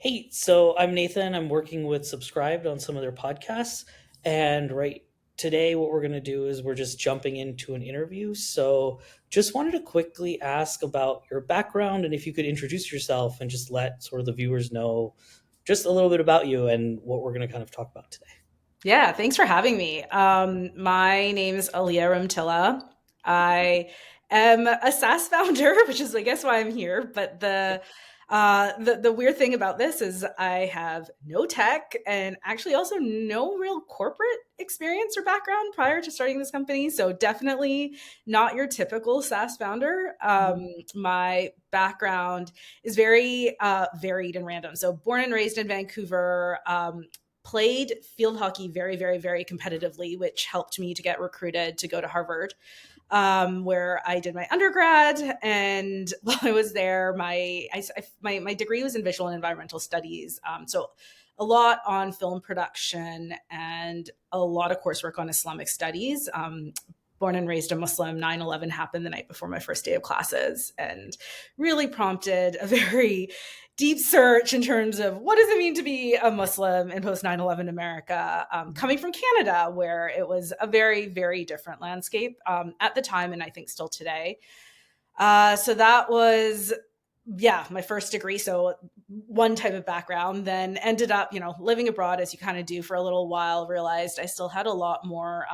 Hey, so I'm Nathan. I'm working with Subscribed on some of their podcasts. And right today, what we're going to do is we're just jumping into an interview. So just wanted to quickly ask about your background and if you could introduce yourself and just let sort of the viewers know just a little bit about you and what we're going to kind of talk about today. Yeah, thanks for having me. My name is Aliaa Remtilla. I am a SaaS founder, which is, I guess, why I'm here. But the weird thing about this is I have no tech and actually also no real corporate experience or background prior to starting this company. So definitely not your typical SaaS founder. My background is very varied and random. So born and raised in Vancouver. Played field hockey very, very, very competitively, which helped me to get recruited to go to Harvard, where I did my undergrad. And while I was there, my degree was in visual and environmental studies. So a lot on film production and a lot of coursework on Islamic studies. Born and raised a Muslim, 9/11 happened the night before my first day of classes and really prompted a very deep search in terms of what does it mean to be a Muslim in post 9/11 America, coming from Canada, where it was a very, very different landscape at the time, and I think still today. So that was, yeah, my first degree. So one type of background, then ended up, living abroad as you kind of do for a little while, realized I still had a lot more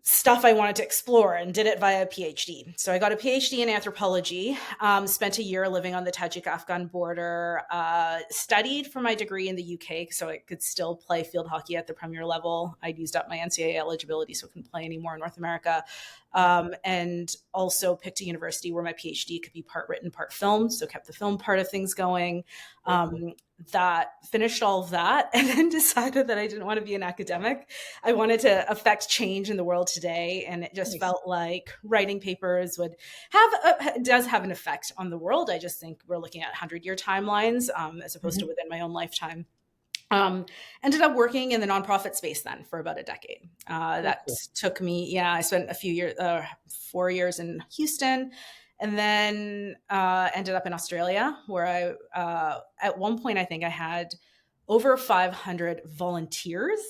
stuff I wanted to explore and did it via PhD. So I got a PhD in anthropology, spent a year living on the Tajik-Afghan border, studied for my degree in the UK so I could still play field hockey at the premier level. I'd used up my NCAA eligibility so I couldn't play anymore in North America. And also picked a university where my PhD could be part written, part film. So kept the film part of things going. That finished all of that and then decided that I didn't want to be an academic. I wanted to affect change in the world today. And it just Nice. felt like writing papers does have an effect on the world. I just think we're looking at 100-year timelines as opposed to Mhm. within my own lifetime. Um, Ended up working in the nonprofit space then for about a decade. Oh, That cool. took me, yeah, I spent a few years, 4 years in Houston, and then ended up in Australia, where at one point, I think I had over 500 volunteers,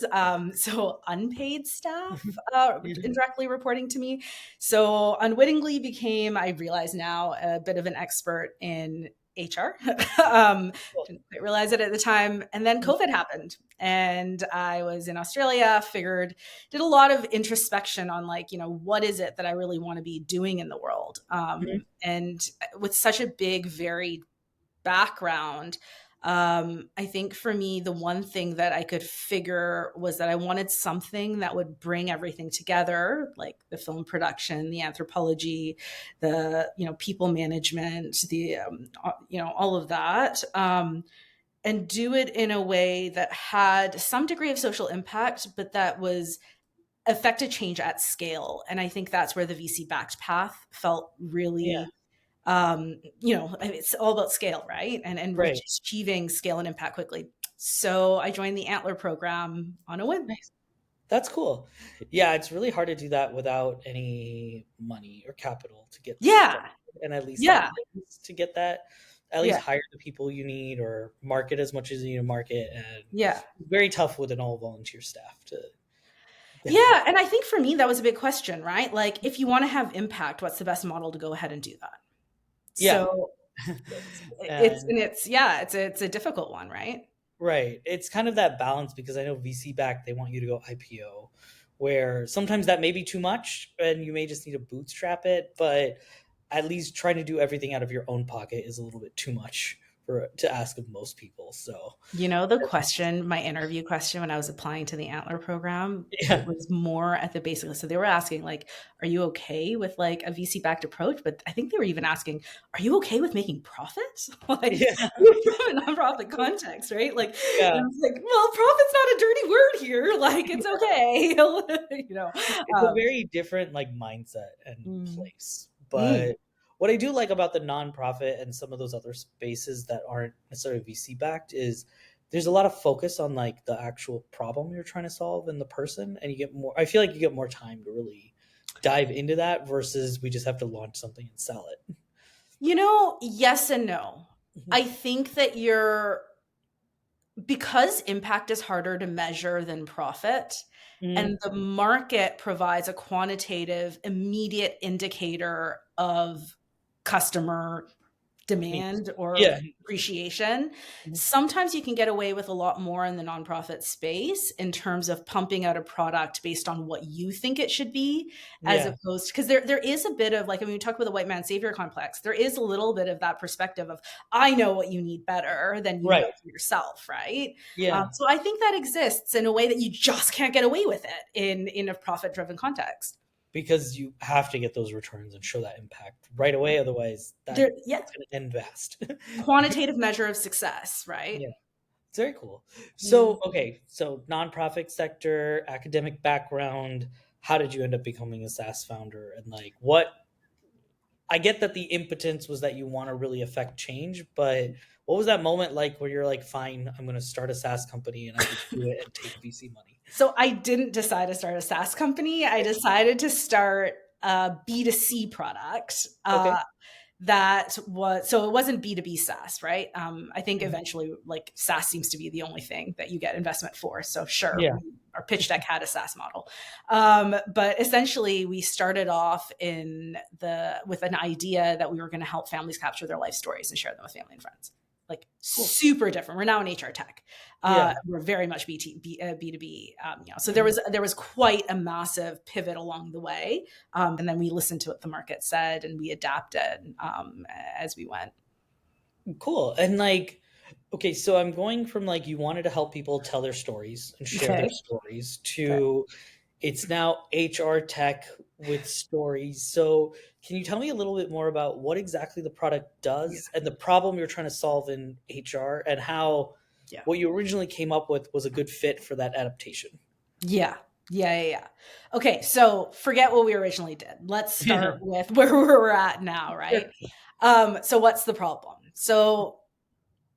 so unpaid staff Yeah. indirectly reporting to me. So unwittingly became, I realize now, a bit of an expert in HR. Cool. Didn't quite realize it at the time. And then COVID happened. And I was in Australia, did a lot of introspection on, like, what is it that I really want to be doing in the world? Mhm. And with such a big, varied background, I think for me, the one thing that I could figure was that I wanted something that would bring everything together, like the film production, the anthropology, the people management, the all of that, and do it in a way that had some degree of social impact, but that was affected change at scale. And I think that's where the VC backed path felt Yeah. really, it's all about scale, right? And Right. achieving scale and impact quickly. So I joined the Antler program on a whim. Nice. That's cool. Yeah, it's really hard to do that without any money or capital to get started, Yeah. and at least that Yeah. lens to get that, at least Yeah. hire the people you need or market as much as you need to market, and Yeah. very tough with an all volunteer staff to get that. Yeah. And I think for me, that was a big question, right? Like, if you want to have impact, what's the best model to go ahead and do that? Yeah. So And it's a difficult one, right? right. It's kind of that balance because I know VC back, they want you to go IPO, where sometimes that may be too much and you may just need to bootstrap it, but at least trying to do everything out of your own pocket is a little bit too much for to ask of most people. So The question, my interview question when I was applying to the Antler program, it yeah. was more at the basic. So they were asking, like, are you okay with like a VC backed approach? But I think they were even asking, are you okay with making profits? Like, Yeah. from a nonprofit context, right? Like, and Yeah. I was like, well, profit's not a dirty word here. Like, it's okay. It's a Um, very different like mindset and mm, place. mm. But what I do like about the nonprofit and some of those other spaces that aren't necessarily VC backed is there's a lot of focus on like the actual problem you're trying to solve and the person, and you get more. I feel like you get more time to really dive into that versus we just have to launch something and sell it. Yes and no. Mhm. I think that because impact is harder to measure than profit, Mhm. and the market provides a quantitative, immediate indicator of customer Needs. demand or Yeah. appreciation. Mhm. Sometimes you can get away with a lot more in the nonprofit space in terms of pumping out a product based on what you think it should be, as Yeah. opposed because there is a bit of like, I mean, we talk about the white man savior complex. There is a little bit of that perspective of I know what you need better than you know Right. for yourself, right? Yeah. So I think that exists in a way that you just can't get away with it in a profit driven context. Because you have to get those returns and show that impact right away. Otherwise, There, yeah, that's going to end fast. quantitative measure of success, right? Yeah. It's very cool. Yeah. So, okay. So, nonprofit sector, academic background. How did you end up becoming a SaaS founder? And like, what I get that the impotence was that you want to really affect change, but what was that moment like where you're like, fine, I'm going to start a SaaS company and I'm going to do it and take VC money? So I didn't decide to start a SaaS company. I decided to start a B2C product. Okay. So it wasn't B2B SaaS, right? I think Mhm. eventually like SaaS seems to be the only thing that you get investment for. So sure, Yeah. our pitch deck had a SaaS model. But essentially we started off with an idea that we were going to help families capture their life stories and share them with family and friends. Like Cool. super different. We're now in HR tech. Yeah. We're very much B2B. So there Mhm. was quite a massive pivot along the way, and then we listened to what the market said and we adapted as we went. Cool. And like, okay, so I'm going from like you wanted to help people tell their stories and share their Okay. stories Okay. to it's now HR tech with stories. So, can you tell me a little bit more about what exactly the product Yeah. does and the problem you're trying to solve in HR and how Yeah. what you originally came up with was a good fit for that adaptation? Yeah. Yeah. Okay. So forget what we originally did. Let's Yeah. start with where we're at now, right? Sure. So what's the problem? So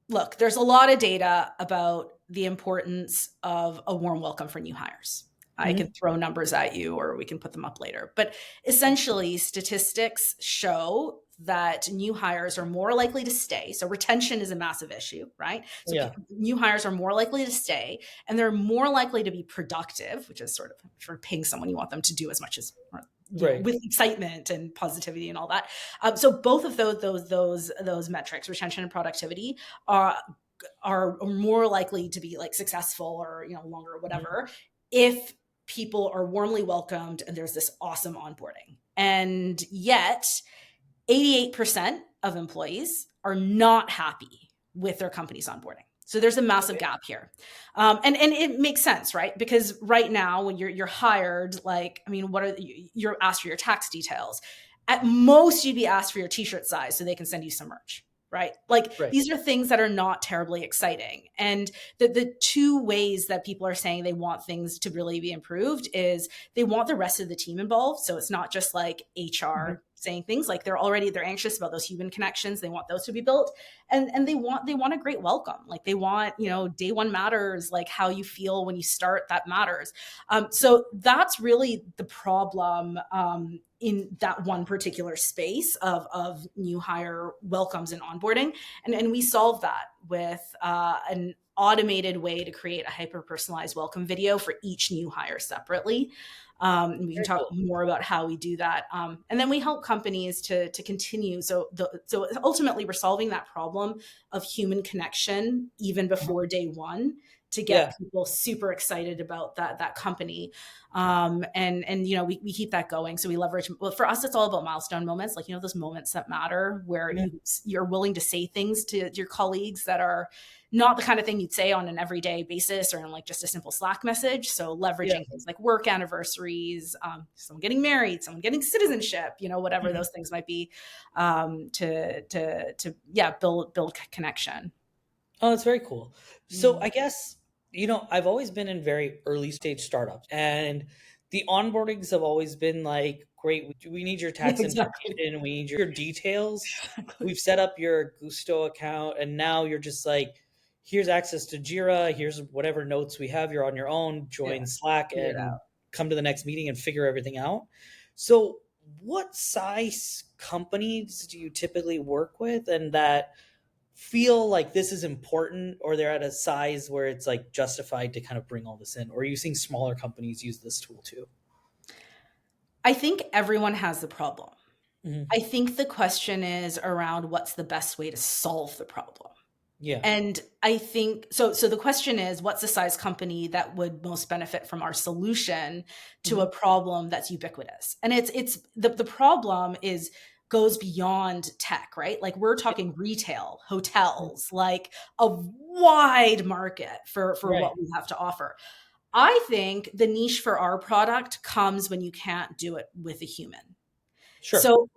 look, there's a lot of data about the importance of a warm welcome for new hires. I can Mhm. throw numbers at you or we can put them up later. But essentially, statistics show that new hires are more likely to stay. So, retention is a massive issue, right? So, Yeah. new hires are more likely to stay and they're more likely to be productive, which is sort of paying someone you want them to do as much as, Right. with excitement and positivity and all that. So, both of those metrics, retention and productivity, are are more likely to be like successful or longer or Mhm. whatever if people are warmly welcomed and there's this awesome onboarding. And yet 88% of employees are not happy with their company's onboarding. So there's a massive Okay. gap here, and it makes sense, right? Because right now, when you're hired, like, I mean, you're asked for your tax details. At most, you'd be asked for your T-shirt size so they can send you some merch, right? Like Right. these are things that are not terribly exciting. And the two ways that people are saying they want things to really be improved is they want the rest of the team involved. So it's not just like Mhm. HR saying things, like they're anxious about those human connections. They want those to be built, and they want a great welcome. Like they want, day one matters, like how you feel when you start, that matters. So that's really the problem, in that one particular space of new hire welcomes and onboarding. And we solve that with an automated way to create a hyper personalized welcome video for each new hire separately. And we can Very talk cool. more about how we do that. And then we help companies to continue. So ultimately, we're solving that problem of human connection even Mhm. before day one to get Yeah. people super excited about that company. And we keep that going. So we leverage. Well, for us, it's all about milestone moments, like those moments that matter, where Yeah. you're willing to say things to your colleagues that are not the kind of thing you'd say on an everyday basis or in like just a simple Slack message. So Yeah. leveraging things like work anniversaries, someone getting married, someone getting citizenship, whatever Mhm. those things might be, to yeah, build connection. Oh, that's very cool. So Mm. I guess, I've always been in very early stage startups and the onboardings have always been like, great, we need your Yeah, tax exactly. information, we need your details. Exactly. We've set up your Gusto account and now you're just like, here's access to Jira, here's whatever notes we have, you're on your own, Yeah, join Slack figure it and out. come to the next meeting and figure everything out. So what size companies do you typically work with and that feel like this is important, or they're at a size where it's like justified to kind of bring all this in? Or are you seeing smaller companies use this tool too? I think everyone has the problem. Hmm. I think the question is around what's the best way to solve the problem. Yeah. And I think so the question is, what's the size company that would most benefit from our solution to Hmm. a problem that's ubiquitous? And it's the problem is goes beyond tech, right? Like we're talking retail, Yeah. hotels, like a wide market for Right. what we have to offer. I think the niche for our product comes when you can't do it with a human. Sure. So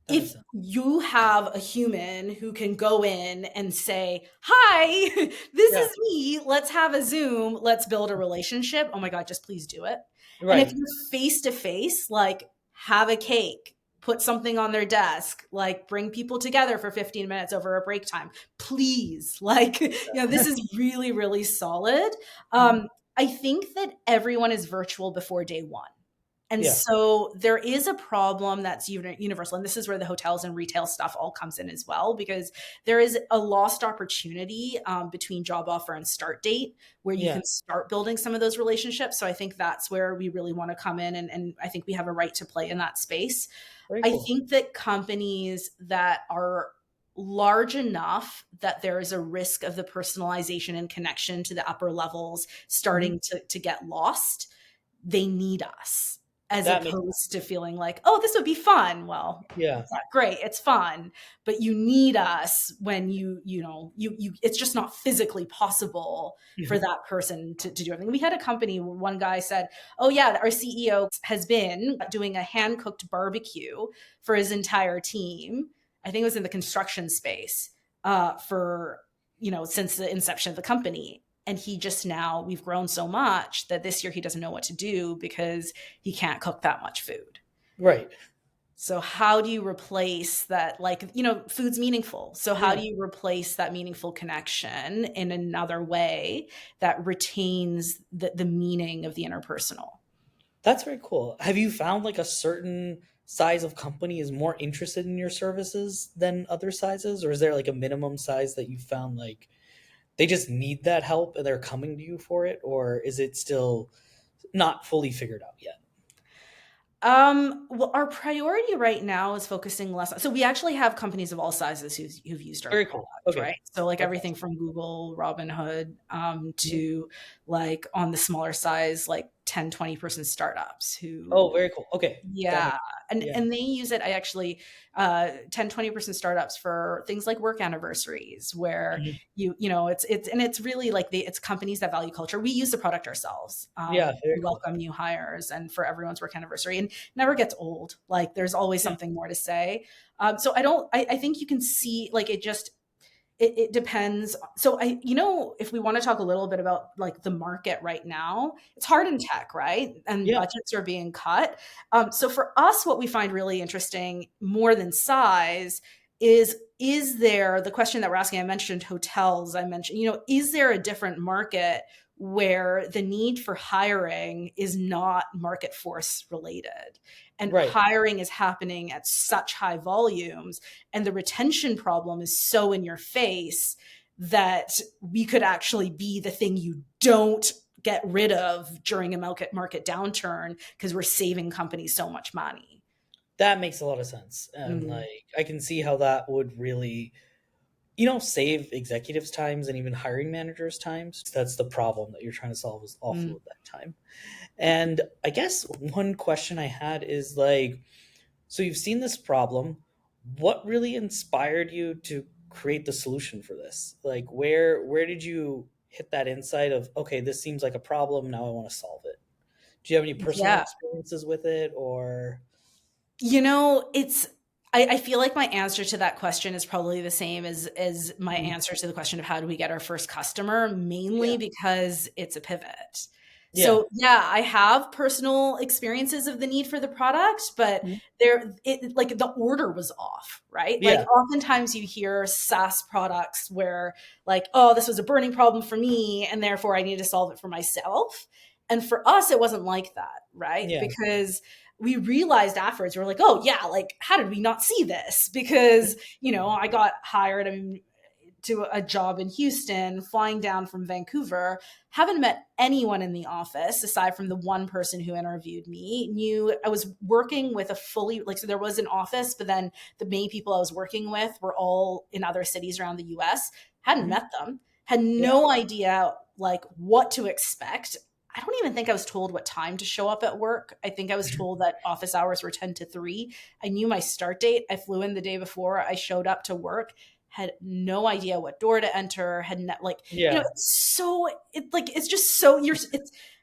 That makes if sense. you have a human who can go in and say, "Hi, this Yeah. is me. Let's have a Zoom. Let's build a relationship." Oh my God, just please do it. And if Right. you're face to face, like have a cake, put something on their desk, like bring people together for 15 minutes over a break time, please. Like, this is really, really solid. Mhm. I think that everyone is virtual before day one. And Yeah. so there is a problem that's universal. And this is where the hotels and retail stuff all comes in as well, because there is a lost opportunity between job offer and start date where you Yeah. can start building some of those relationships. So I think that's where we really want to come in. And I think we have a right to play in that space. Very I cool. think that companies that are large enough that there is a risk of the personalization and connection to the upper levels Mhm. starting to get lost, they need us, as That makes opposed to feeling like, oh, this would be fun. Well, yeah. it's not great, it's fun, but you need us when you it's just not physically possible for Mhm. that person to do everything. We had a company where one guy said, oh yeah, our CEO has been doing a hand cooked barbecue for his entire team. I think it was in the construction space, for since the inception of the company. And he just now, we've grown so much that this year he doesn't know what to do because he can't cook that much food. Right. So how do you replace that? Like, food's meaningful. So how Yeah. do you replace that meaningful connection in another way that retains the meaning of the interpersonal? That's very cool. Have you found like a certain size of company is more interested in your services than other sizes? Or is there like a minimum size that you found like they just need that help and they're coming to you for it? Or is it still not fully figured out yet? Well, our priority right now is focusing less. So we actually have companies of all sizes who've used our Very cool. product, Okay. right? So like That's everything awesome. from Google, Robinhood, Mhm. to like on the smaller size, like 10, 20-person startups Oh, who, very cool. Okay. That yeah. makes And yeah. and they use it. I actually 10, 20-person startups for things like work anniversaries where Mhm. it's really like it's companies that value culture. We use the product ourselves. Yeah, very We cool. welcome new hires and for everyone's work anniversary, and never gets old. Like there's always Yeah. something more to say. So I think you can see like it depends. So if we want to talk a little bit about like the market right now, it's hard in tech, right? And Yeah. budgets are being cut. So for us, what we find really interesting more than size is there the question that we're asking? I mentioned hotels. I mentioned, is there a different market where the need for hiring is not market force related, and Right. hiring is happening at such high volumes, and the retention problem is so in your face that we could actually be the thing you don't get rid of during a market downturn because we're saving companies so much money. That makes a lot of sense. And Mm, like I can see how that would really save executives times and even hiring managers times. That's the problem that you're trying to solve is mm. offload that time. And I guess one question I had is like, so you've seen this problem. What really inspired you to create the solution for this? Like where did you hit that insight of, okay, this seems like a problem, now I want to solve it? Do you have any personal Yeah. experiences with it or It's I feel like my answer to that question is probably the same as my Mhm. answer to the question of how do we get our first customer, Yeah. mainly because it's a pivot. Yeah. So yeah, I have personal experiences of the need for the product, but Mhm. like the order was off, right? Like Yeah. oftentimes you hear SaaS products where like, oh, this was a burning problem for me, and therefore I need to solve it for myself. And for us, it wasn't like that, right? Yeah. Because we realized afterwards, we are like, oh yeah, like how did we not see this? Because I got hired. I mean, to a job in Houston, flying down from Vancouver, haven't met anyone in the office aside from the one person who interviewed me. Knew I was working with a fully, like, so there was an office, but then the main people I was working with were all in other cities around the US. Hadn't Mhm. met them, had Yeah. no idea like what to expect. I don't even think I was told what time to show up at work. I think I was told that office hours were 10 to 3. I knew my start date. I flew in the day before. I showed up to work, had no idea what door to enter, had like, Yeah. it's just so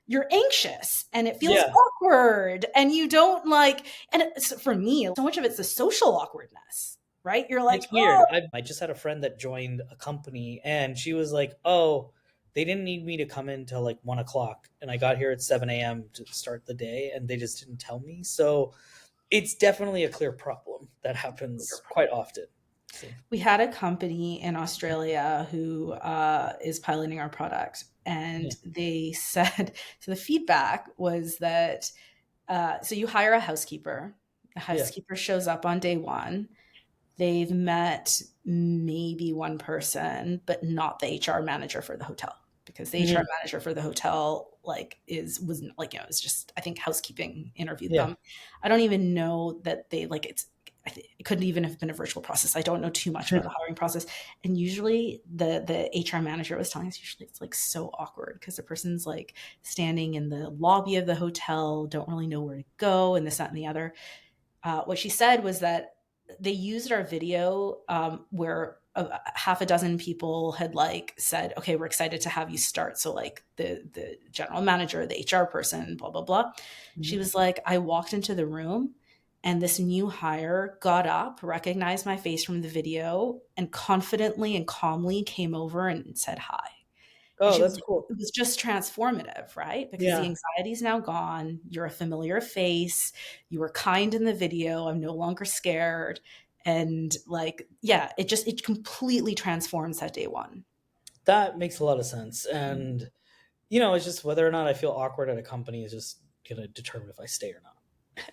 you're anxious and it feels Yeah. awkward and you don't like, and it's, for me, so much of it's the social awkwardness, right? You're like, It's oh, weird. I just had a friend that joined a company and she was like, oh, they didn't need me to come in till like 1 o'clock. And I got here at 7 a.m. to start the day and they just didn't tell me. So it's definitely a clear problem that happens quite often. So, we had a company in Australia who is piloting our product, and yeah. they said, so the feedback was that, so you hire a housekeeper. The Yeah. housekeeper shows up on day one. They've met maybe one person, but not the HR manager for the hotel, because the HR Mhm. manager for the hotel was like, it was just, I think housekeeping interviewed Yeah. them. I don't even know that they like it couldn't even have been a virtual process. I don't know too much about the hiring process. And usually the HR manager was telling us, usually it's like so awkward because the person's like standing in the lobby of the hotel, don't really know where to go, and this, that, and the other. What she said was that they used our video where half a dozen people had like said, okay, we're excited to have you start. So like the general manager, the HR person, blah, blah, blah. She Mhm. was like, I walked into the room and this new hire got up, recognized my face from the video, and confidently and calmly came over and said hi. And Oh, she was that's like, cool. it was just transformative, right? Because the Yeah. anxiety is now gone. You're a familiar face. You were kind in the video. I'm no longer scared. And like, yeah, it completely transforms that day one. That makes a lot of sense. And, it's just whether or not I feel awkward at a company is just going to determine if I stay or not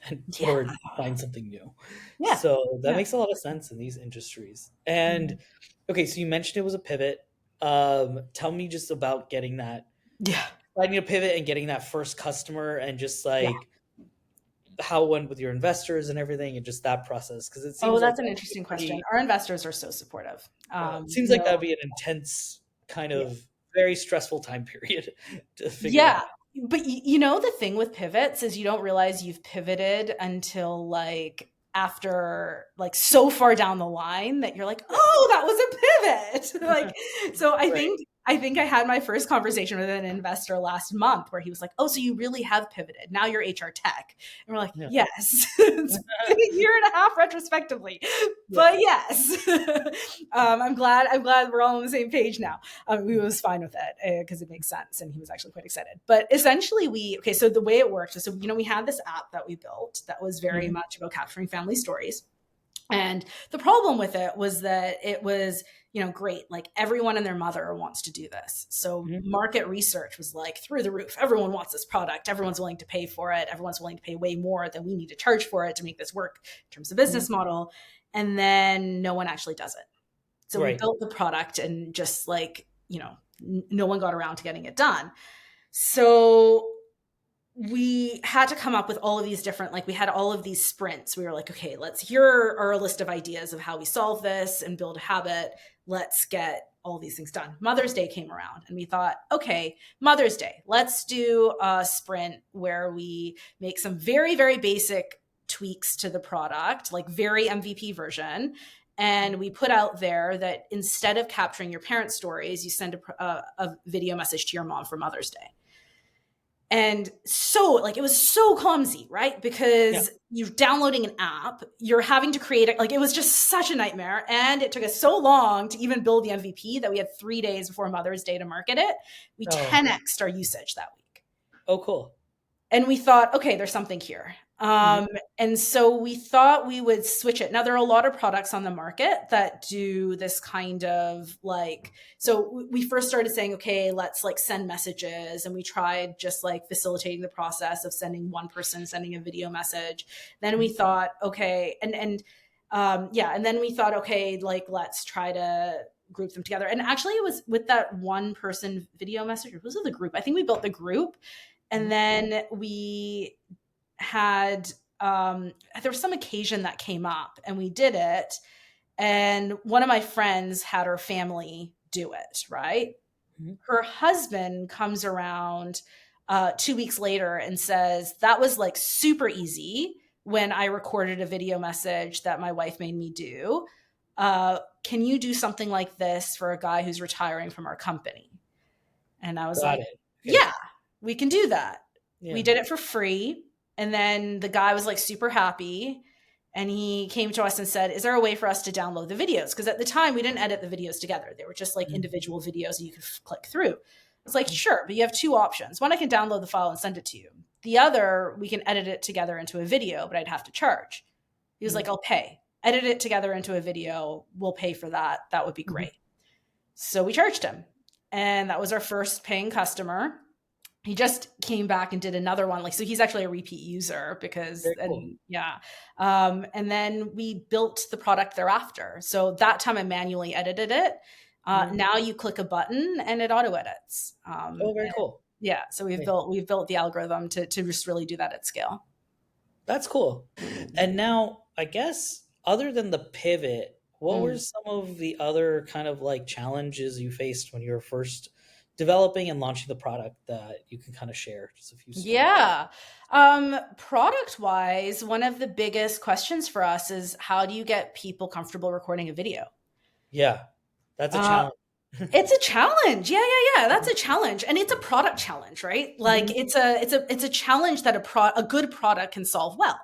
and Yeah. or find something new. Yeah. So that Yeah. makes a lot of sense in these industries. Mhm. And okay, so you mentioned it was a pivot. Tell me just about Yeah. finding a pivot and getting that first customer and just Yeah. like how it went with your investors and everything and just that process because it Oh, seems like that's an that'd be interesting a question. pretty Our investors are so supportive. it seems like No, that'd be an intense kind yeah. of very stressful time period to figure Yeah. that out. But you know, the thing with pivots is you don't realize you've pivoted until like after like so far down the line that you're like, Yeah. oh, that was a pivot. Like, so Right. I think I had my first conversation with an investor last month where he was like, oh, so you really have pivoted. Now you're HR tech. And we're like, Yeah. yes. It's been a year and a half retrospectively. Yeah. But yes. I'm glad we're all on the same page now. We was fine with it because it makes sense, and he was actually quite excited. But essentially, so the way it worked is, so we had this app that we built that was very Mhm. much about capturing family stories. And the problem with it was that it was, great. Like everyone and their mother wants to do this. So Mhm. market research was like through the roof. Everyone wants this product. Everyone's willing to pay for it. Everyone's willing to pay way more than we need to charge for it to make this work in terms of Mhm. business model. And then no one actually does it. So we Right. built the product and just like, no one got around to getting it done. So we had to come up with all of these different, like we had all of these sprints. We were like, okay, here are a list of ideas of how we solve this and build a habit. Let's get all these things done. Mother's Day came around and we thought, okay, Mother's Day, let's do a sprint where we make some very, very basic tweaks to the product, like very MVP version. And we put out there that instead of capturing your parents' stories, you send a video message to your mom for Mother's Day. And so like it was so clumsy, right? Yeah. Because you're downloading an app, you're having to create it, like it was just such a nightmare. And it took us so long to even build the MVP that we had 3 days before Mother's Day to market it. We Oh. 10x'd our usage that week. Oh, cool. And we thought, okay, there's something here. Mhm. And so we thought we would switch it. Now, there are a lot of products on the market that do this kind of like, so we first started saying, okay, let's like send messages. And we tried just like facilitating the process of sending one person sending a video message. Then we Mhm. thought, okay, and then we thought, okay, like let's try to group them together. And actually, it was with that one person video message. It was with the group. I think we built the group, and Mhm. then we had there was some occasion that came up, and we did it. And one of my friends had her family do it, right? Mhm. Her husband comes around 2 weeks later and says, that was like super easy when I recorded a video message that my wife made me do. Can you do something like this for a guy who's retiring from our company? And I was Got like, it. Okay. yeah, we can do that. We Yeah. did it for free. And then the guy was like super happy. And he came to us and said, is there a way for us to download the videos? Because at the time, we didn't edit the videos together. They were just like Mhm. individual videos that you could click through. I was like, Mhm. sure, but you have two options. One, I can download the file and send it to you. The other, we can edit it together into a video, but I'd have to charge. He was Mhm. like, I'll pay. Edit it together into a video. We'll pay for that. That would be Mhm. great. So we charged him. And that was our first paying customer. He just came back and did another one. Like, so he's actually a repeat user because, Very cool. and yeah. And then we built the product thereafter. So that time I manually edited it. Mhm. Now you click a button and it auto edits. Oh, very cool. Yeah. So Yeah. we've built the algorithm to just really do that at scale. That's cool. And now, I guess, other than the pivot, what were Mm. some of the other kind of like challenges you faced when you were first developing and launching the product that you can kind of share? Just a few stories. Yeah. Product wise, one of the biggest questions for us is how do you get people comfortable recording a video? Yeah, that's a Uh, challenge. It's a challenge. Yeah, yeah, yeah. That's a challenge. And it's a product challenge, right? Like Mhm. it's a challenge that a good product can solve well.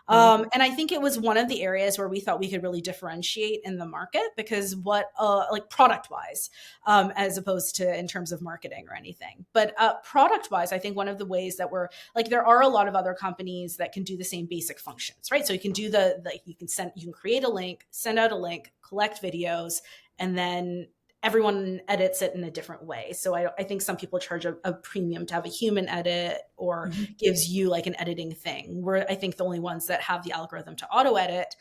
Mhm. And I think it was one of the areas where we thought we could really differentiate in the market because what like product wise, as opposed to in terms of marketing or anything. But product wise, I think one of the ways that we're like there are a lot of other companies that can do the same basic functions, right? So you can do the like you can create a link, send out a link, collect videos, and then everyone edits it in a different way. So I think some people charge a premium to have a human edit or Mhm. gives you like an editing thing. We're, I think, the only ones that have the algorithm to auto edit.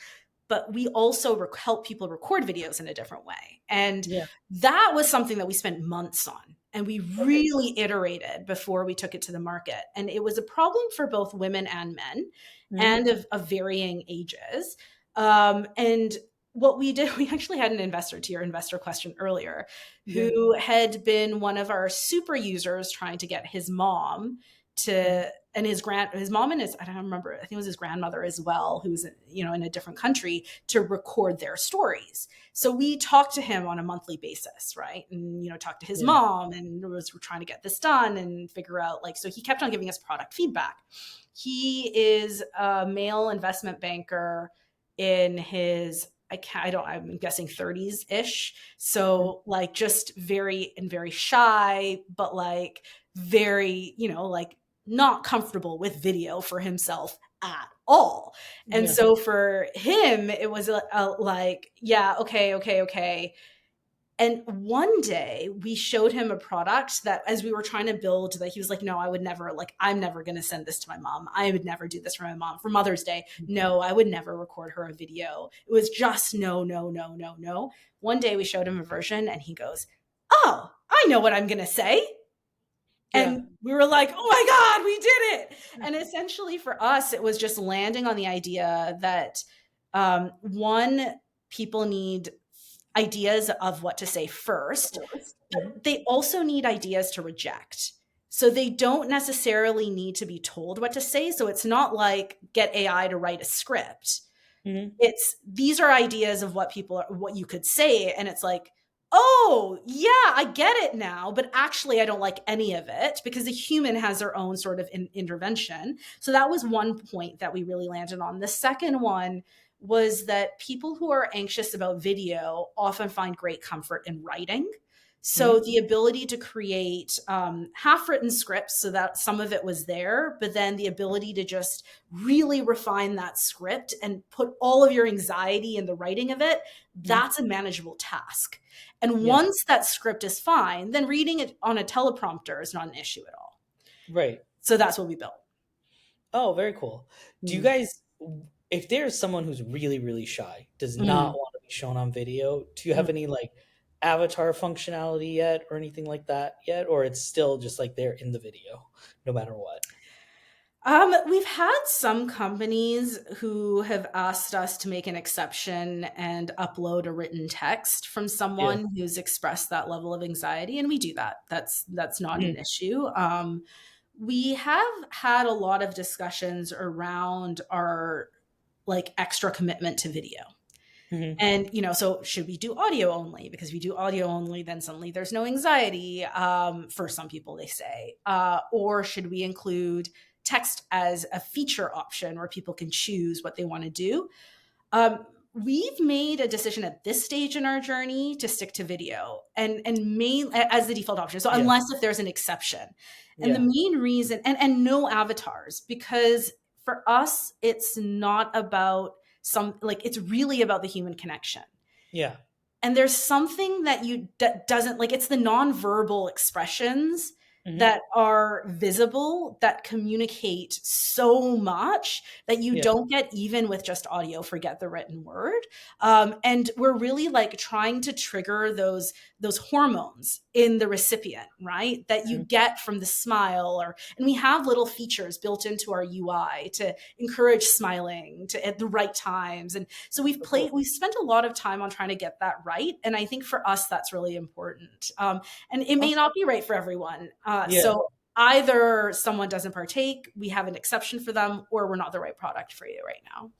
But we also help people record videos in a different way. And Yeah. that was something that we spent months on. And we Okay. really iterated before we took it to the market. And it was a problem for both women and men Mhm. and of varying ages. And what we did, we actually had an investor to your investor question earlier, Yeah. who had been one of our super users trying to get his mom Mhm. to, and his mom and his, I don't remember, I think it was his grandmother as well, who was, in a different country to record their stories. So we talked to him on a monthly basis, right? And, talked to his Yeah. mom and was trying to get this done and figure out like, so he kept on giving us product feedback. He is a male investment banker in his I'm guessing 30s ish. Mhm. So like just very shy, but like very, like not comfortable with video for himself at all. And Yeah. so for him, it was like, yeah, okay. And one day we showed him a product that as we were trying to build that he was like, no, I would never, like, I'm never going to send this to my mom. I would never do this for my mom for Mother's Day. No, I would never record her a video. It was just no, no, no, no, no. One day we showed him a version and he goes, oh, I know what I'm going to say. Yeah. And we were like, oh my God, we did it. And essentially for us, it was just landing on the idea that one, people need ideas of what to say first, Mhm. but they also need ideas to reject. So they don't necessarily need to be told what to say. So it's not like get AI to write a script. Mhm. It's these are ideas of what you could say. And it's like, oh, yeah, I get it now, but actually, I don't like any of it because the human has their own sort of intervention. So that was one point that we really landed on. The second one was that people who are anxious about video often find great comfort in writing. So Mhm. the ability to create half written scripts so that some of it was there, but then the ability to just really refine that script and put all of your anxiety in the writing of it, Mhm. that's a manageable task. And Yeah. once that script is fine, then reading it on a teleprompter is not an issue at all. Right. So that's what we built. Oh, very cool. Do you Mm. guys, if there's someone who's really, really shy, does not Mm. want to be shown on video, do you have Mm. any like avatar functionality yet or anything like that yet, or it's still just like they're in the video no matter what? We've had some companies who have asked us to make an exception and upload a written text from Yeah. someone who's expressed that level of anxiety, and we do that. That's not an Mhm. issue. We have had a lot of discussions around our like extra commitment to video. Mhm. And, so should we do audio only? Because if we do audio only, then suddenly there's no anxiety, for some people, they say. Or should we include text as a feature option where people can choose what they want to do? We've made a decision at this stage in our journey to stick to video and main as the default option. So Yeah. unless if there's an exception, and the Yeah. main reason, and no avatars, because for us it's not about some like it's really about the human connection. Yeah. And there's something that doesn't like it's the nonverbal expressions Mhm. that are visible that communicate so much that you Yeah. don't get even with just audio, forget the written word. And we're really like trying to trigger those hormones in the recipient, right, that you Mhm. get from the smile. And we have little features built into our UI to encourage smiling to at the right times. And so Oh, cool. we've spent a lot of time on trying to get that right. And I think for us, that's really important. And it may Awesome. not be right for everyone. Yeah. So either someone doesn't partake, we have an exception for them, or we're not the right product for you right now.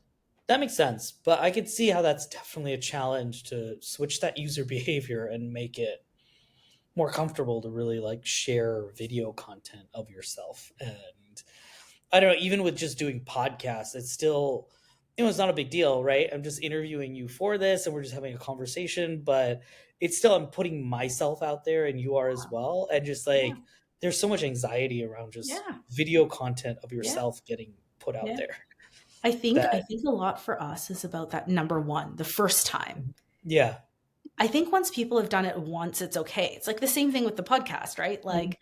That makes sense, but I could see how that's definitely a challenge to switch that user behavior and make it more comfortable to really like share video content of yourself. And I don't know, even with just doing podcasts, it's still, it's not a big deal, right? I'm just interviewing you for this and we're just having a conversation, but it's still, I'm putting myself out there and you are as well. And just Yeah. like, there's so much anxiety around just Yeah. video content of Yeah. yourself getting put out Yeah. there I that, think a lot for us is about that number one, the first time. yeah. I think once people have done it once, it's okay. It's like the same thing with the podcast, right? Mhm. Like,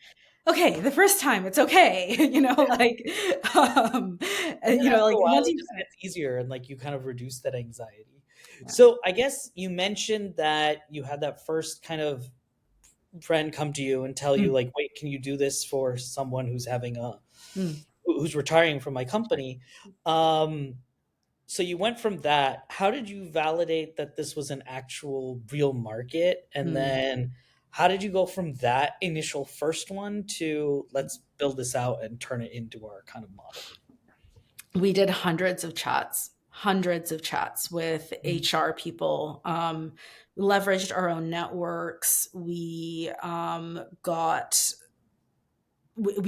okay, the first time it's okay, um, And then after a like while, once it you've just done it. gets easier and like you kind of reduce that anxiety. Yeah. So I guess you mentioned that you had that first kind of friend come to you and tell you Mm, like, wait, can you do this for someone who's having a mm, who's retiring from my that's right. company? Um, so you went from that. How did you validate that this was an actual real market? And Mm. then how did you go from that initial first one to let's build this out and turn it into our kind of model? We did hundreds of chats with Mhm. HR people. Leveraged our own networks. We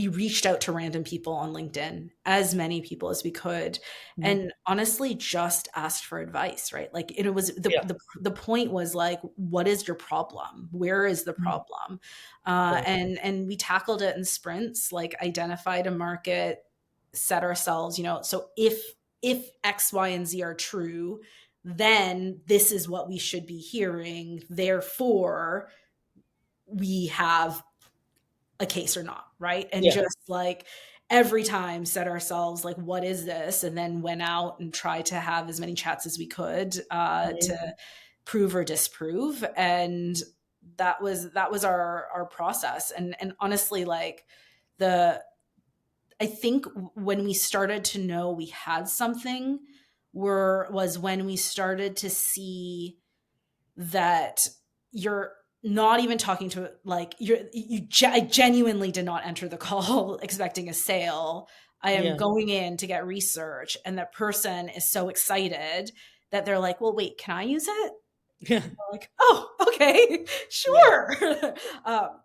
reached out to random people on LinkedIn, as many people as we could, Mhm. and honestly just asked for advice, right? Like it was Yeah. the point was like, what is your problem? Where is the Mhm. problem? Right. And we tackled it in sprints, like identified a market, set ourselves, so if X, Y, and Z are true, then this is what we should be hearing. Therefore, we have a case or not, right? And Yeah. just like every time set ourselves like, what is this? And then went out and tried to have as many chats as we could Mhm. to prove or disprove. And that was our process. And honestly, like the I think when we started to know we had something was when we started to see that you're not even talking to like I genuinely did not enter the call expecting a sale. I am Yeah. going in to get research, and that person is so excited that they're like, well, wait, can I use it? Yeah. Like, oh, okay, Yeah. sure.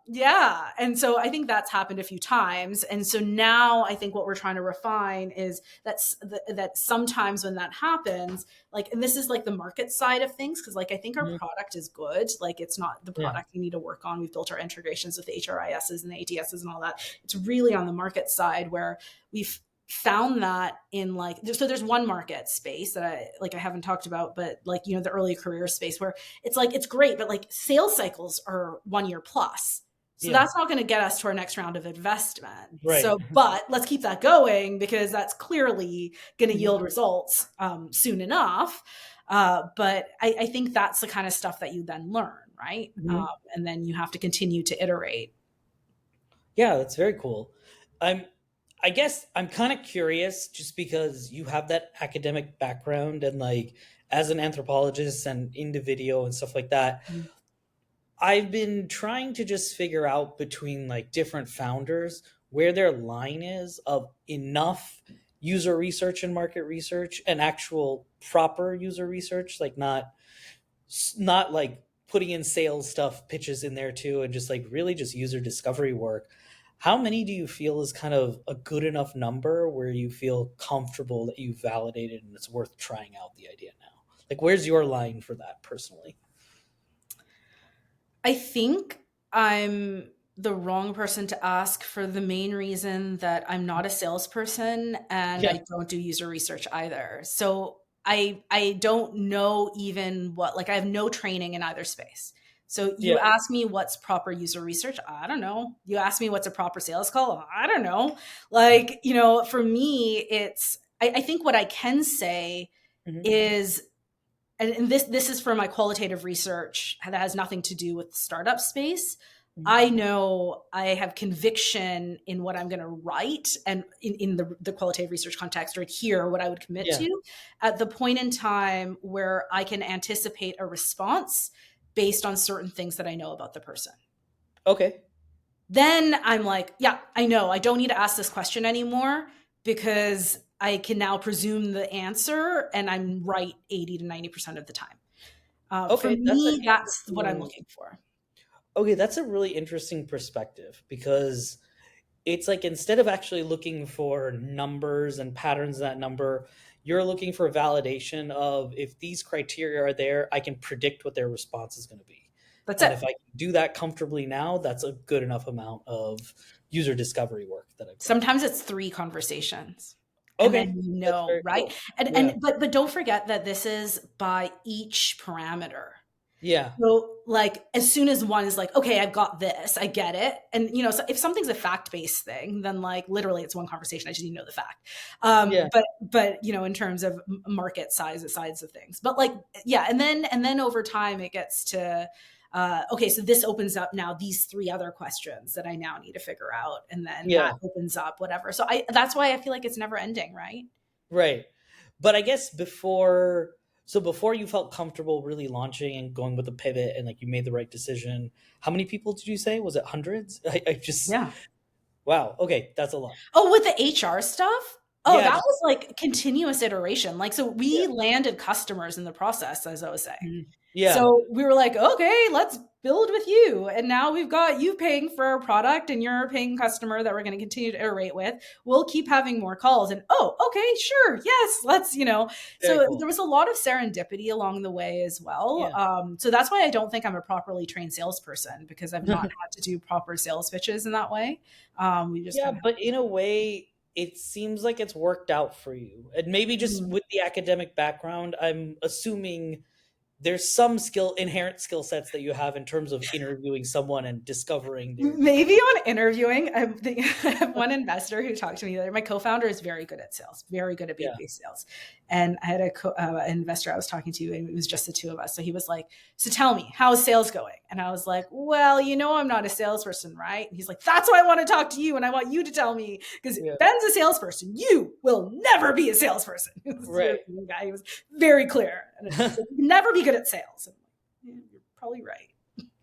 Yeah. And so I think that's happened a few times. And so now I think what we're trying to refine is that sometimes when that happens, like, and this is like the market side of things, because like I think our Mhm. product is good. Like it's not the Yeah. product we need to work on. We've built our integrations with the HRISs and the ATSs and all that. It's really on the market side where we've found that in like so there's one market space that I haven't talked about, but like the early career space where it's like it's great, but like sales cycles are 1 year plus, so Yeah. that's not going to get us to our next round of investment. Right. So but let's keep that going because that's clearly going to Mhm. yield results soon enough. But I think that's the kind of stuff that you then learn, right? Mhm. And then you have to continue to iterate. Yeah, that's very cool. I'm I guess I'm kind of curious just because you have that academic background and like as an anthropologist and into video and stuff like that, I've been trying to just figure out between like different founders where their line is of enough user research and market research and actual proper user research, like not like putting in sales stuff pitches in there too and just like really just user discovery work. How many do you feel is kind of a good enough number where you feel comfortable that you validated and it's worth trying out the idea now? Like where's your line for that personally? I think I'm the wrong person to ask for the main reason that I'm not a salesperson and Yeah. I don't do user research either. So I don't know even what, like I have no training in either space. So you Yeah. ask me what's proper user research, I don't know. You ask me what's a proper sales call, I don't know. Like, for me, I think what I can say Hmm. is, and this is for my qualitative research that has nothing to do with the startup space. Hmm. I know I have conviction in what I'm going to write, and in the qualitative research context, or here what I would commit Yeah. to at the point in time where I can anticipate a response based on certain things that I know about the person. Okay. Then I'm like, yeah, I know. I don't need to ask this question anymore because I can now presume the answer and I'm right 80 to 90% of the time. For Okay, that's an me, that's what I'm interesting. looking for. Okay, that's a really interesting perspective because it's like instead of actually looking for numbers and patterns in that number, you're looking for validation of if these criteria are there, I can predict what their response is going to be. That's And it. if I can do that comfortably now, that's a good enough amount of user discovery work that I've done. Sometimes it's 3 conversations. And then Okay, that's very right? cool. And Yeah. but don't forget that this is by each parameter. Yeah. So, like, as soon as one is like, okay, I've got this, I get it. And, so if something's a fact based thing, then like literally it's one conversation. I just need to know the fact. Yeah. But, in terms of market sides of things, but like, yeah. And then over time it gets to, okay, so this opens up now these 3 other questions that I now need to figure out. And then that Yeah. opens up whatever. So that's why I feel like it's never ending, right? Right. But I guess before you felt comfortable really launching and going with the pivot and like you made the right decision, how many people did you say? Was it hundreds? I just Yeah. wow. Okay, that's a lot. Oh, with the HR stuff? Oh, Yeah, that just was like continuous iteration. Like, so yeah. we landed customers in the process, as I was saying. Mhm. Yeah. So we were like, okay, let's build with you. And now we've got you paying for our product and you're a paying customer that we're going to continue to iterate with. We'll keep having more calls. And oh, okay, sure. Yes, let's. Very So cool. there was a lot of serendipity along the way as well. Yeah. So that's why I don't think I'm a properly trained salesperson because I've not had to do proper sales pitches in that way. We just Yeah, kind of. but in a way, it seems like it's worked out for you. And maybe just Mhm. with the academic background, I'm assuming there's some inherent skill sets that you have in terms of interviewing someone and discovering their Maybe on interviewing, I have one investor who talked to me. My co-founder is very good at sales, very good at yeah. B2B sales. And I had an investor I was talking to, and it was just the 2 of us. So he was like, "So tell me, how is sales going?" And I was like, "Well, I'm not a salesperson, right?" And he's like, "That's why I want to talk to you, and I want you to tell me because Yeah. Ben's a salesperson. You will never be a salesperson." He was a Right. European guy. He was very clear, and he's like, "You never be good at sales." And I'm like, yeah, you're probably right.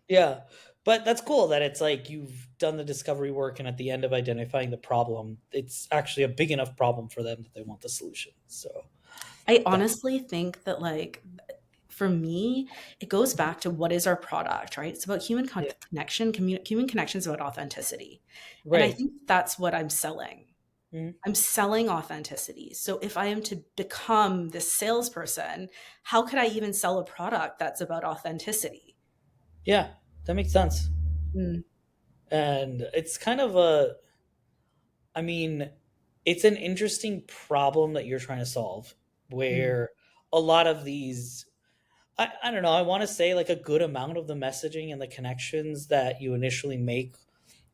Yeah. But that's cool that it's like you've done the discovery work and at the end of identifying the problem, it's actually a big enough problem for them that they want the solution. So I that's honestly think that, like, for me, it goes back to what is our product, right? It's about human yeah. connection. Human connection is about authenticity. And I Right. think that's what I'm selling. Mhm. I'm selling authenticity. So if I am to become this salesperson, how could I even sell a product that's about authenticity? Yeah, that makes sense. Mm, And it's kind of I mean, it's an interesting problem that you're trying to solve mm. where a lot of these I don't know, I want to say like a good amount of the messaging and the connections that you initially make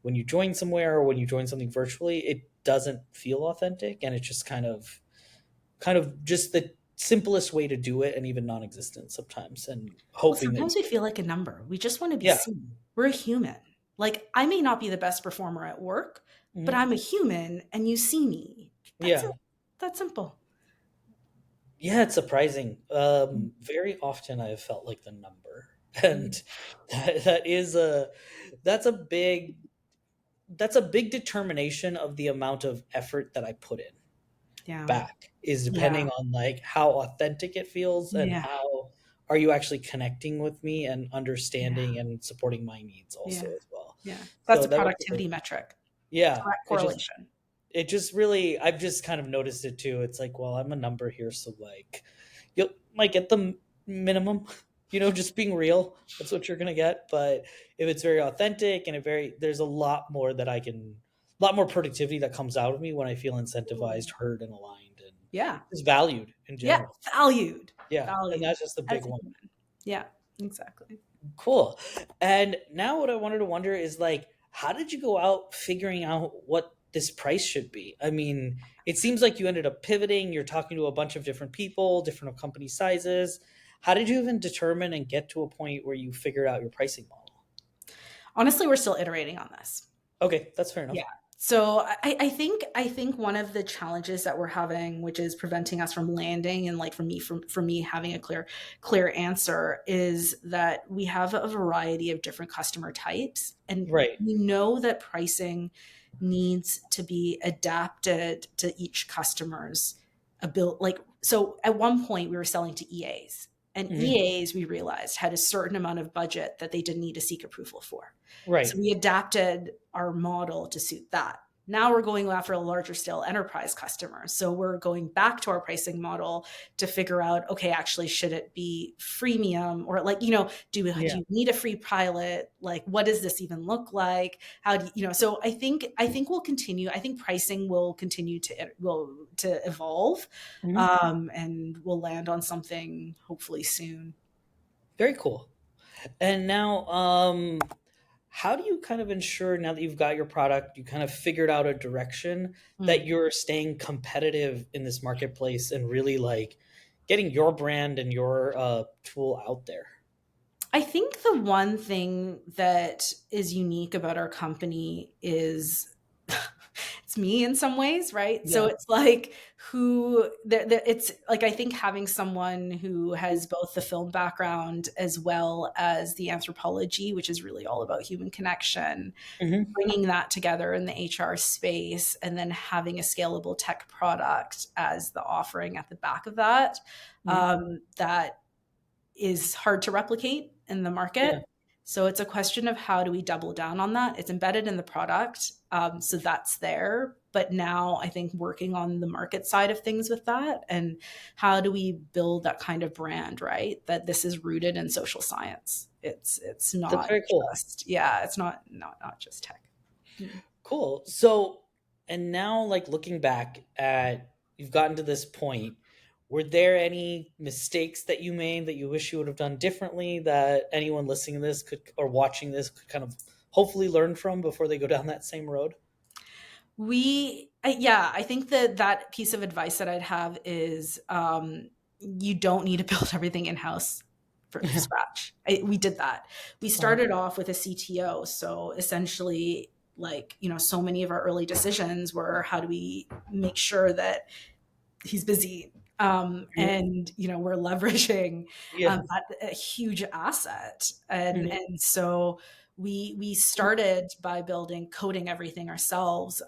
when you join somewhere or when you join something virtually, it doesn't feel authentic and it's just kind of just the simplest way to do it and even non-existent sometimes, and Well, hoping that you sometimes we get. feel like a number. We just want to be Yeah. seen. We're a human. Like, I may not be the best performer at work, but Mhm. I'm a human and you see me. That's Yeah. it. That's simple. Yeah, it's surprising. Very often I have felt like the number, and Mhm. that is a that's a big that's a big determination of the amount of effort that I put in Yeah. back, is Yeah. depending on like how authentic it feels and Yeah. how are you actually connecting with me and Yeah. understanding and supporting my needs Yeah. also as well. Yeah. That's So a that was the productivity metric. yeah, Direct correlation. it just really I've just kind of noticed it too. It's like, well, I'm a number here, so like you might get the minimum, just being real. That's what you're gonna get. But if it's very authentic and there's a lot more productivity that comes out of me when I feel incentivized, heard, and aligned, and Yeah. just valued in Yeah. general. Valued. Yeah, and Valued that's just the as big a one. human. Yeah. Exactly. Cool. And now what I wanted to wonder is like, how did you go out figuring out what this price should be? I mean, it seems like you ended up pivoting. You're talking to a bunch of different people, different company sizes. How did you even determine and get to a point where you figured out your pricing model? Honestly, we're still iterating on this. Okay, that's fair Yeah. enough. So I think one of the challenges that we're having, which is preventing us from landing and like for me having a clear answer, is that we have a variety of different customer types, and Right. we know that pricing needs to be adapted to each customer's ability. Like, so at one point we were selling to EAs, and Hmm. EAs we realized had a certain amount of budget that they didn't need to seek approval for. So Right. we adapted our model to suit that. Now we're going after a larger scale enterprise customer. So we're going back to our pricing model to figure out, okay, actually, should it be freemium, or like, do Yeah. you need a free pilot? Like, what does this even look like? How do so I think we'll continue. I think pricing will continue to evolve, Hmm. and we'll land on something hopefully soon. Very cool. And now, how do you kind of ensure now that you've got your product, you kind of figured out a direction that Hmm. you're staying competitive in this marketplace and really like getting your brand and your tool out there? I think the one thing that is unique about our company is it's me in some ways, right? So Yeah. it's like it's like I think having someone who has both the film background as well as the anthropology, which is really all about human connection, Hmm. bringing that together in the HR space, and then having a scalable tech product as the offering at the back of that, Hmm. that is hard to replicate in the Yeah. market. So it's a question of how do we double down on that? It's embedded in the product, so that's there. But now I think working on the market side of things with that, and how do we build that kind of brand, right? That this is rooted in social science. It's That's not very cool. just yeah, it's not just tech. Mm. Cool. So, and now, like looking back at you've gotten to this point, were there any mistakes that you made that you wish you would have done differently that anyone listening to this could or watching this could kind of hopefully learn from before they go down that same road? Yeah, I think that that piece of advice that I'd have is, you don't need to build everything in house from Yeah. scratch. We did that. We Uh-huh. started off with a CTO. So essentially, like, so many of our early decisions were how do we make sure that he's busy, Mhm. and we're leveraging, Yeah. a huge asset, and Mhm. and so we started by coding everything ourselves.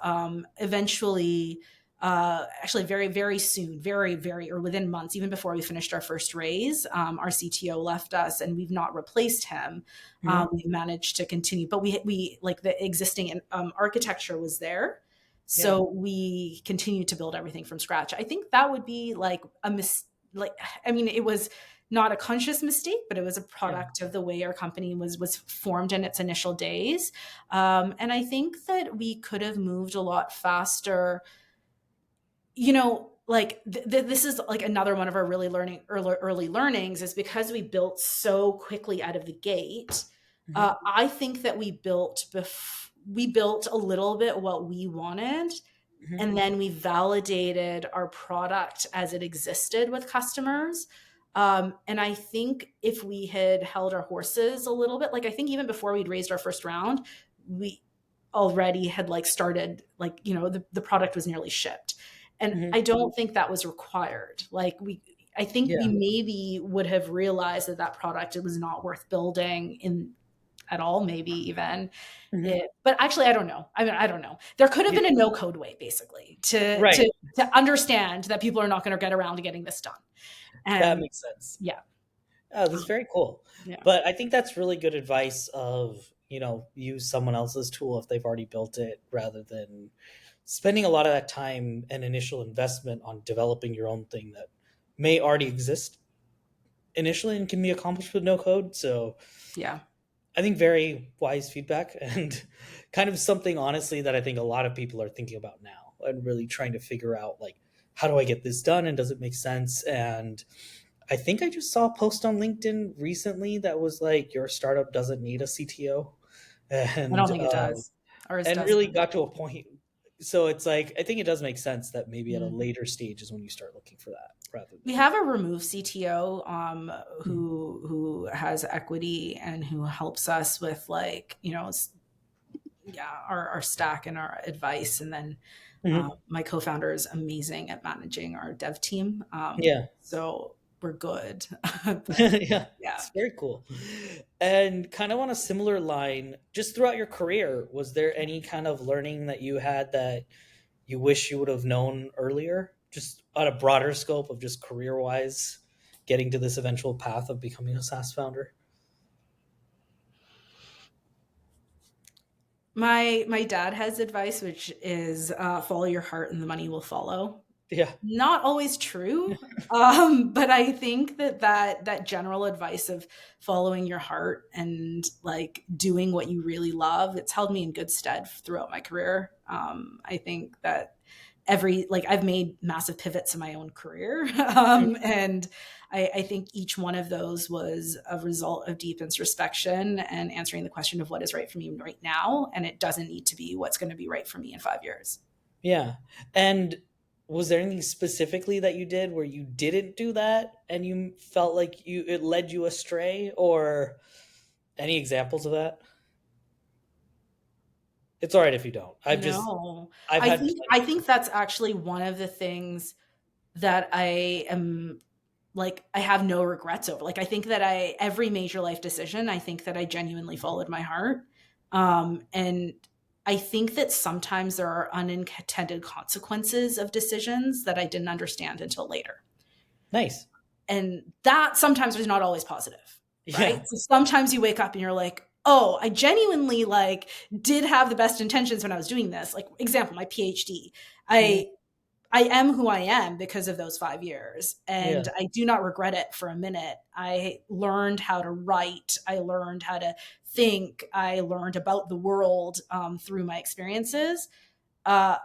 Eventually, actually very very soon, very very or within months, even before we finished our first raise, our CTO left us, and we've not replaced him. Mhm. We've managed to continue, but we like the existing, architecture was there, Yeah. so we continue to build everything from scratch. I think that would be like like, I mean, it was not a conscious mistake, but it was a Yeah. product of the way our company was formed in its initial days. And I think that we could have moved a lot faster. Like this is like another one of our really early learnings, is because we built so quickly out of the gate. Mhm. I think that we built a little bit what we wanted, Mhm. and then we validated our product as it existed with customers. And I think if we had held our horses a little bit, like I think even before we'd raised our first round, we already had like started, like, the product was nearly shipped. And Mhm. I don't think that was required. I think we Yeah. maybe would have realized that that product, it was not worth building in at all, maybe even Mhm. it, but actually, I don't know. I mean, I don't know. There could have Yeah. been a no code way, basically, to Right. understand that people are not going to get around to getting this done. That And makes sense. yeah, Oh, that's um, very cool. yeah, But I think that's really good advice of, use someone else's tool if they've already built it rather than spending a lot of that time and initial investment on developing your own thing that may already exist initially and can be accomplished with no code. So yeah. I think very wise feedback and kind of something honestly that I think a lot of people are thinking about now and really trying to figure out like how do I get this done and does it make sense? And I think I just saw a post on LinkedIn recently that was like your startup doesn't need a CTO I don't and think it does. Ours really doesn't. got to a point. So it's like I think it does make sense that maybe at a Mm. later stage is when you start looking for that rather We than have a remove CTO Mhm. who has equity and who helps us with, like, yeah, our stack and our advice. And then Mhm. my co-founder is amazing at managing our dev team. Yeah. So we're good. But Yeah, yeah. it's very cool. And kind of on a similar line, just throughout your career, was there any kind of learning that you had that you wish you would have known earlier? Just on a broader scope of just career wise, getting to this eventual path of becoming a SaaS founder? My dad has advice, which is follow your heart and the money will follow. Yeah. Not always true, but I think that general advice of following your heart and like doing what you really love, it's held me in good stead throughout my career. I think that I've made massive pivots in my own career, and I think each one of those was a result of deep introspection and answering the question of what is right for me right now, and it doesn't need to be what's going to be right for me in 5 years. Yeah. And was there anything specifically that you did where you didn't do that and you felt like it led you astray or any examples of that? It's all right if you don't. No, I've I had think plenty. I think that's actually one of the things that I am, like, I have no regrets over. Like, I think that every major life decision, I think that I genuinely followed my heart. And I think that sometimes there are unintended consequences of decisions that I didn't understand until later. Nice. And that sometimes is not always positive, right? Yeah. So sometimes you wake up and you're like, oh, I genuinely like did have the best intentions when I was doing this. Like, example, my PhD. Mhm. I am who I am because of those 5 years. And Yeah. I do not regret it for a minute. I learned how to write. I learned how to think. I learned about the world through my experiences. Uh,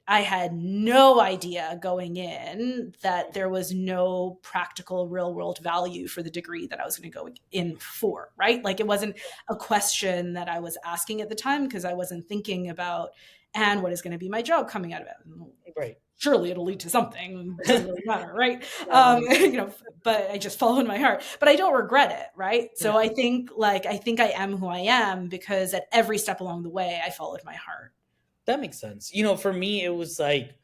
I had no idea going in that there was no practical real world value for the degree that I was going to go in for, right? Like, it wasn't a question that I was asking at the time because I wasn't thinking about, and what is going to be my job coming out of it? Right. Surely it'll lead to something. It doesn't really matter, right? Yeah, that makes But I just followed my heart. But I don't regret it, right? yeah, So I think I am who I am because at every step along the way, I followed my heart. that makes sense. For me, it was like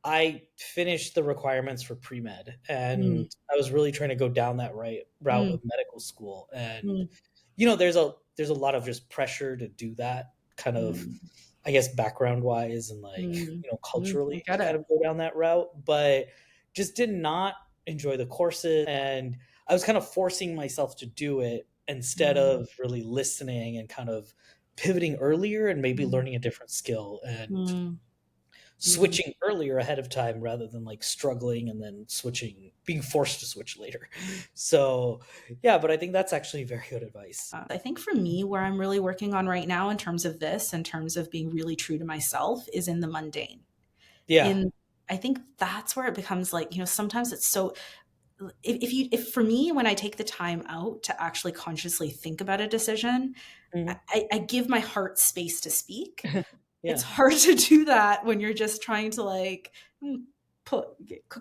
I finished the requirements for pre-med Mm, and I was really trying to go down that right route mm, of medical school. And, mm, there's a lot of just pressure to do that kind of, mm. I guess, background wise and like, Mm, I culturally to get kind it. of go down that route, but just did not enjoy the courses. And I was kind of forcing myself to do it instead Mm, of really listening and kind of pivoting earlier and maybe mm, learning a different skill and mm, mm. switching earlier ahead of time rather than like struggling and then switching, being forced to switch later. So, yeah, but I think that's actually very good advice. I think for me, where I'm really working on right now in terms of this, in terms of being really true to myself, is in the mundane. Yeah. In I think that's where it becomes like, sometimes it's so, if for me, when I take the time out to actually consciously think about a decision, Mhm. I give my heart space to speak. it's Yeah. hard to do that when you're just trying to like cook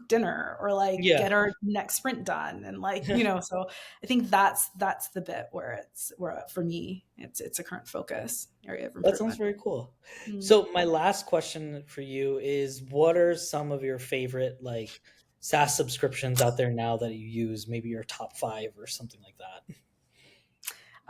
dinner or like Yeah. get our next sprint done and like so I think that's the bit where it's where for me it's a current focus area of That sounds improvement. very cool. Mm. So my last question for you is, what are some of your favorite like SaaS subscriptions out there now that you use? Maybe your top five or something like that.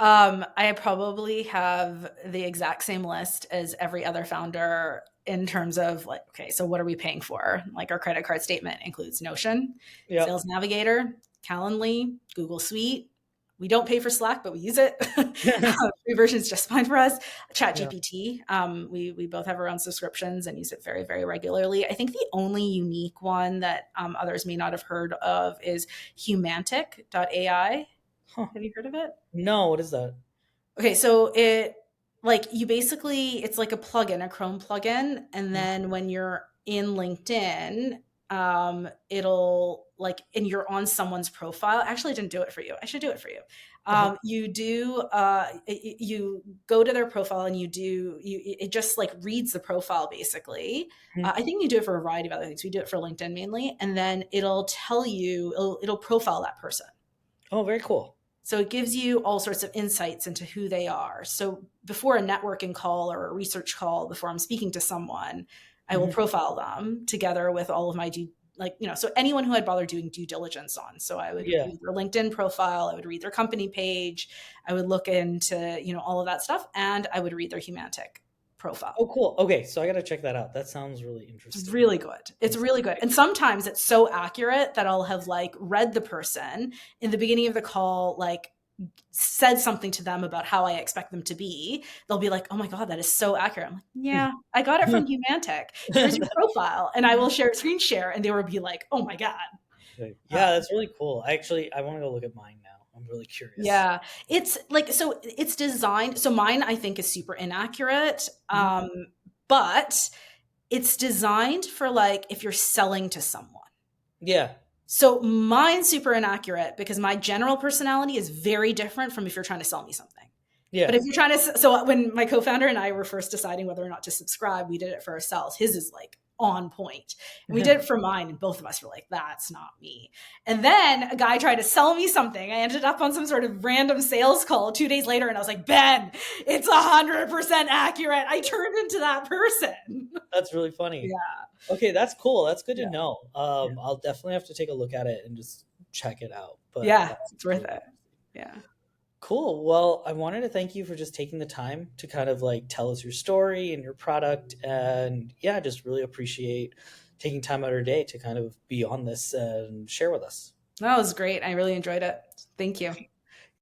I probably have the exact same list as every other founder in terms of like, okay, so what are we paying for? Like our credit card statement includes Notion, Yep. Sales Navigator, Calendly, Google Suite. We don't pay for Slack, but we use it. Free version is just fine for us. Yeah. ChatGPT. We both have our own subscriptions and use it very, very regularly. I think the only unique one that others may not have heard of is Humantic.ai. Huh. Have you heard of it? No, what is that? Okay, so it like you basically it's like a plugin, a Chrome plugin, and Mhm. then when you're in LinkedIn, it'll like and you're on someone's profile. Actually, I didn't do it for you. I should do it for you. Uh-huh. You go to their profile and it just like reads the profile basically. Mhm. I think you do it for a variety of other things. We do it for LinkedIn mainly, and then it'll tell you it'll profile that person. Oh, very cool. So it gives you all sorts of insights into who they are. So before a networking call or a research call, before I'm speaking to someone, I will Mhm. profile them together with all of my so anyone who I'd bother doing due diligence on. So I would Yeah. read their LinkedIn profile, I would read their company page, I would look into, all of that stuff, and I would read their Humantic profile. Oh, cool. Okay, so I gotta check that out. That sounds really It's interesting. really good. It's really good. And sometimes it's so accurate that I'll have like read the person in the beginning of the call, like said something to them about how I expect them to be. They'll be like, "Oh my god, that is so accurate." I'm like, "Yeah, I got it from Humantic. Here's your profile." And I will share screen share and they will be like, "Oh my god." Yeah, Um, that's really cool. I want to go look at mine now. I'm really curious. yeah. It's like so it's designed so mine I think is super inaccurate. Mhm. But it's designed for like if you're selling to someone. Yeah. So mine's super inaccurate because my general personality is very different from if you're trying to sell me something. But Yeah. if you're trying to, so when my co-founder and I were first deciding whether or not to subscribe, we did it for ourselves. His is like on point. And we did it for mine, and both of us were like, that's not me. And then a guy tried to sell me something. I ended up on some sort of random sales call 2 days later, and I was like, Ben, it's 100% accurate. I turned into that person. That's really funny. Yeah. Okay, that's cool. That's good to Yeah. know. I'll definitely have to take a look at it and just check it out. But Yeah. that's It's worth really it. Yeah. cool. Well, I wanted to thank you for just taking the time to kind of like tell us your story and your product. And yeah, I just really appreciate taking time out of your day to kind of be on this and share with us. That was great. I really enjoyed it. Thank you.